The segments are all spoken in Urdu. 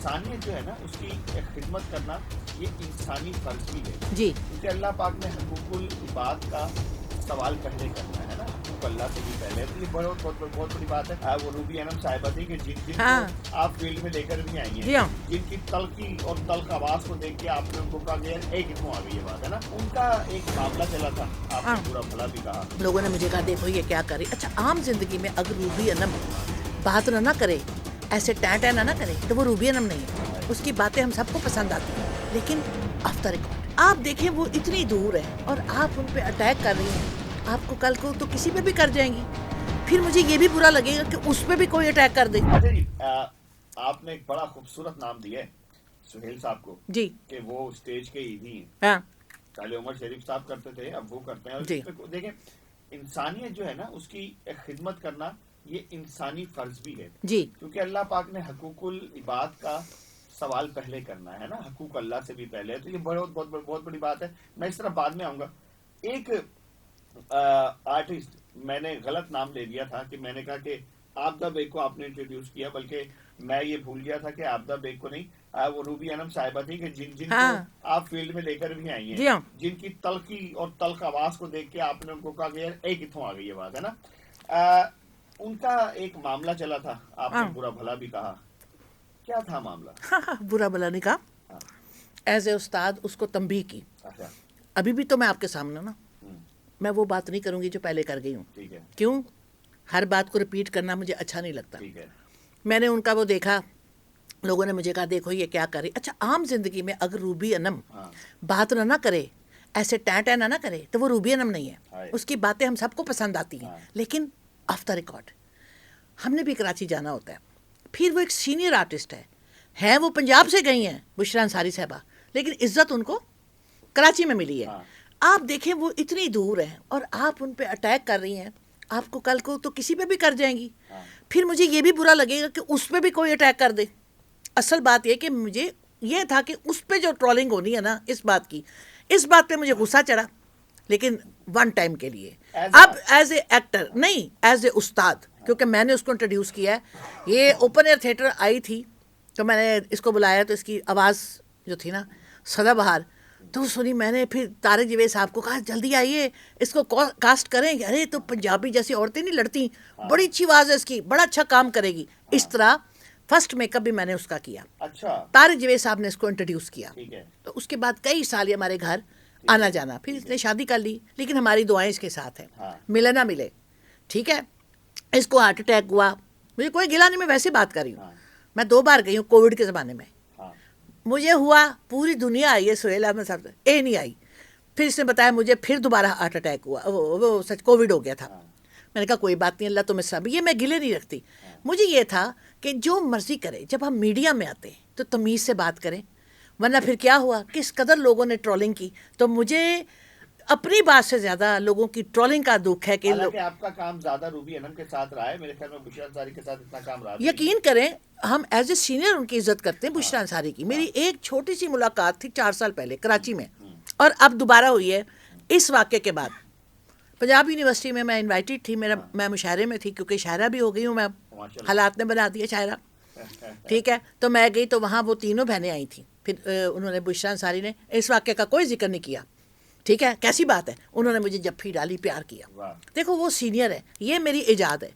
انسانیت جو ہے نا اس کی خدمت کرنا یہ انسانی فرض بھی ہے جی کیونکہ اللہ پاک نے حقوق العباد کا سوال پہلے کرنا ہے نا، حقوق اللہ سے بھی پہلے. تو یہ بہت بڑی بات ہے. وہ روبی انم صاحبہ تھی کہ جن کو آپ فیلڈ میں لے کر بھی آئی ہیں، جن کی تلخی اور تلخ آواز کو دیکھ کے آپ نے ان کو کہا کہ ایک کتوں آ گئی یہ بات ہے نا. ان کا ایک معاملہ چلا تھا، آپ نے برا بھلا بھی کہا. لوگوں نے مجھے کہا دیکھو یہ کیا کر رہی. اچھا عام زندگی میں اگر روبی انم بات نہ کرے، ایسے ٹین نہ کرے تو وہ روبی انم نہیں ہے. اس کی باتیں ہم سب کو پسند آتی ہیں، لیکن آف دا ریکارڈ آپ دیکھیں وہ اتنی دور ہے اور آپ ان پہ اٹیک کر رہی ہیں. آپ کو کل کو تو کسی پہ بھی کر جائیں گی، پھر مجھے یہ بھی برا لگے گا کہ اس پہ بھی کوئی اٹیک کر دے. اچھا جی، آپ نے ایک بڑا خوبصورت نام دیا ہے سہیل صاحب کو جی کہ وہ اسٹیج کے ایدھی ہیں. ہاں پہلے عمر شریف صاحب کرتے تھے، اب وہ کرتے ہیں. جی دیکھیں انسانیت جو ہے نا اس کی خدمت کرنا یہ انسانی فرض بھی ہے جی کیونکہ اللہ پاک نے حقوق العباد کا سوال پہلے کرنا ہے نا، حقوق اللہ سے بھی پہلے. تو یہ بہت بڑی بات ہے. میں اس طرح بعد میں آؤں گا. ایک آرٹسٹ میں نے غلط نام لے لیا تھا کہ میں نے کہا کہ آبدہ بیگ کو آپ نے انٹروڈیوس کیا، بلکہ میں یہ بھول گیا تھا کہ آبدہ بیگ کو نہیں، وہ روبی انم صاحبہ تھی کہ جن کو آپ فیلڈ میں لے کر بھی آئی ہیں، جن کی تلخی اور تلخ آواز کو دیکھ کے آپ نے ان کو کہا کہ ایک کتوں آ گئی یہ بات ہے نا. ان کا ایک معاملہ چلا تھا، آپ نے برا بھلا بھی کہا. کیا تھا معاملہ؟ برا بھلا نہیں کہا، ایز اے استاد اس کو تنبیہ کی. ابھی بھی تو میں آپ کے سامنے نا، میں وہ بات نہیں کروں گی جو پہلے کر گئی ہوں. کیوں؟ ہر بات کو ریپیٹ کرنا مجھے اچھا نہیں لگتا. میں نے ان کا وہ دیکھا، لوگوں نے مجھے کہا دیکھو یہ کیا کر رہی. اچھا عام زندگی میں اگر روبی انم بات نہ کرے، ایسے ٹین نہ کرے تو وہ روبی انم نہیں ہے. اس کی باتیں ہم سب کو پسند آتی ہیں، لیکن آف دا ریکارڈ ہم نے بھی کراچی جانا ہوتا ہے. پھر وہ ایک سینئر آرٹسٹ ہے وہ پنجاب سے گئی ہیں بشرا انصاری صاحبہ، لیکن عزت ان کو کراچی میں ملی ہے. آپ دیکھیں وہ اتنی دور ہیں اور آپ ان پہ اٹیک کر رہی ہیں. آپ کو کل کو تو کسی پہ بھی کر جائیں گی، پھر مجھے یہ بھی برا لگے گا کہ اس پہ بھی کوئی اٹیک کر دے. اصل بات یہ کہ مجھے یہ تھا کہ اس پہ جو ٹرولنگ ہونی ہے نا، اس بات پہ مجھے غصہ چڑھا، لیکن ون ٹائم کے لیے. اب ایز اے ایکٹر نہیں، ایز اے استاد، کیونکہ میں نے اس کو انٹروڈیوس کیا ہے. یہ اوپن ایئر تھیٹر آئی تھی تو میں نے اس کو بلایا، تو اس کی آواز جو تھی نا سدا بہار، تو سنی میں نے. پھر طارق جوید صاحب کو کہا جلدی آئیے اس کو کاسٹ کریں. ارے تو پنجابی جیسی عورتیں نہیں لڑتی، بڑی اچھی آواز ہے اس کی، بڑا اچھا کام کرے گی. اس طرح فرسٹ میک اپ بھی میں نے اس کا کیا. طارق جوید صاحب نے اس کو انٹروڈیوس کیا. تو اس کے بعد کئی سال ہمارے گھر آنا جانا. پھر اس نے شادی کر لی، لیکن ہماری دعائیں اس کے ساتھ ہیں، ملے نہ ملے. ٹھیک ہے، اس کو ہارٹ اٹیک ہوا، مجھے کوئی گلا نہیں، میں ویسے بات کر رہی ہوں. میں 2 بار گئی ہوں کووڈ کے زمانے میں. مجھے ہوا، پوری دنیا آئی ہے، سہیل احمد صاحب نہیں آئی. پھر اس نے بتایا مجھے پھر دوبارہ ہارٹ اٹیک ہوا، وہ سچ کووڈ ہو گیا تھا. میں نے کہا کوئی بات نہیں، اللہ تمہیں سب. یہ میں گلے نہیں رکھتی. مجھے یہ تھا کہ جو مرضی کرے، جب ہم میڈیا میں آتے ہیں تو تمیز سے بات کریں، ورنہ پھر کیا ہوا، کس قدر لوگوں نے ٹرولنگ کی. تو مجھے اپنی بات سے زیادہ لوگوں کی ٹرولنگ کا دکھ ہے کہ آپ کا کام زیادہ روبی انم کے ساتھ رہا ہے، میرے خیال میں بشرا انصاری کے ساتھ اتنا کام رہا. یقین کریں ہم ایز اے سینئر ان کی عزت کرتے ہیں. بشرا انصاری کی میری ایک چھوٹی سی ملاقات تھی 4 سال پہلے کراچی میں، اور اب دوبارہ ہوئی ہے اس واقعے کے بعد. پنجاب یونیورسٹی میں انوائٹیڈ تھی، میں مشاعرے میں تھی، کیونکہ شاعرہ بھی ہو گئی ہوں میں، حالات نے بنا دیا شاعرہ. ٹھیک ہے، تو میں گئی تو وہاں وہ تینوں بہنیں آئی تھیں. پھر انہوں نے، بشرا انصاری نے اس واقعے کا کوئی ذکر نہیں کیا. ٹھیک ہے، کیسی بات ہے، انہوں نے مجھے جفی ڈالی، پیار کیا. دیکھو وہ سینئر ہے، یہ میری ایجاد ہے.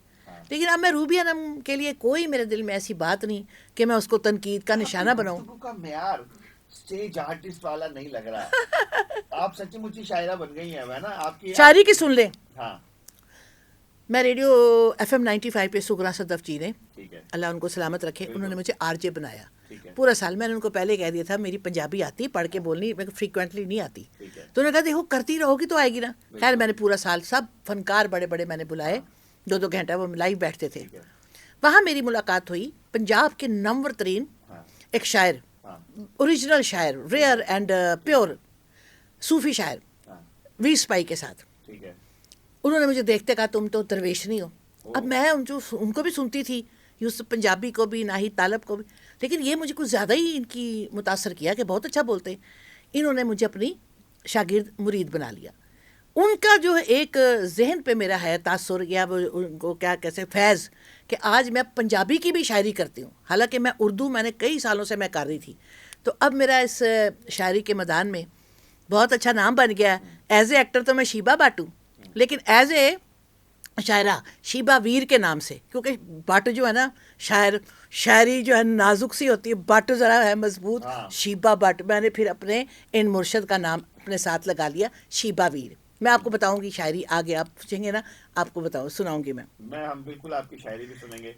لیکن اب میں روبی انم کے لیے کوئی میرے دل میں ایسی بات نہیں کہ میں اس کو تنقید کا نشانہ بناؤں. کا معیار اسٹیج آرٹسٹ والا نہیں لگ رہا. آپ سچی مچی شاعرہ بن گئی ہیں نا. آپ کی شاعری کی سن لیں. میں ریڈیو FM 95 پہ سغرا صدف جی نے، اللہ ان کو سلامت رکھے، انہوں نے مجھے RJ بنایا پورا سال. میں نے ان کو پہلے کہہ دیا تھا میری پنجابی آتی، پڑھ کے بولنی فریکوینٹلی نہیں آتی. تو انہوں نے کہا دیکھو کرتی رہو گی تو آئے گی نا. خیر میں نے پورا سال سب فنکار بڑے بڑے میں نے بلائے، 2 گھنٹہ وہ لائیو بیٹھتے تھے. وہاں میری ملاقات ہوئی پنجاب کے نامور ترین ایک شاعر، اوریجنل شاعر، ریئر اینڈ پیور صوفی شاعر وی سپائی کے ساتھ. انہوں نے مجھے دیکھتے کہا تم تو درویشنی ہو. اب میں ان کو بھی سنتی تھی، یوسف پنجابی کو بھی، ناہید طالب کو بھی، لیکن یہ مجھے کچھ زیادہ ہی ان کی متاثر کیا کہ بہت اچھا بولتے ہیں. انہوں نے مجھے اپنی شاگرد مرید بنا لیا. ان کا جو ایک ذہن پہ میرا ہے تاثر یا ان کو کیا کیسے فیض کہ آج میں پنجابی کی بھی شاعری کرتی ہوں، حالانکہ میں اردو میں نے کئی سالوں سے میں کر رہی تھی. تو اب میرا اس شاعری کے میدان میں بہت اچھا نام بن گیا ہے. ایز اے ایکٹر تو میں شیبہ بٹ ہوں، لیکن ایز اے شاعرہ شیبہ ویر کے نام سے، کیونکہ بٹ جو ہے نا شاعری جو ہے نازک سی ہوتی ہے، بٹ ذرا ہے مضبوط. شیبہ بٹ میں نے پھر اپنے ان مرشد کا نام اپنے ساتھ لگا لیا، شیبہ ویر. میں آپ کو بتاؤں گی شاعری، آگے آپ پوچھیں گے نا، آپ کو سناؤں گی میں. ہم بالکل آپ کی شاعری بھی سنیں گے.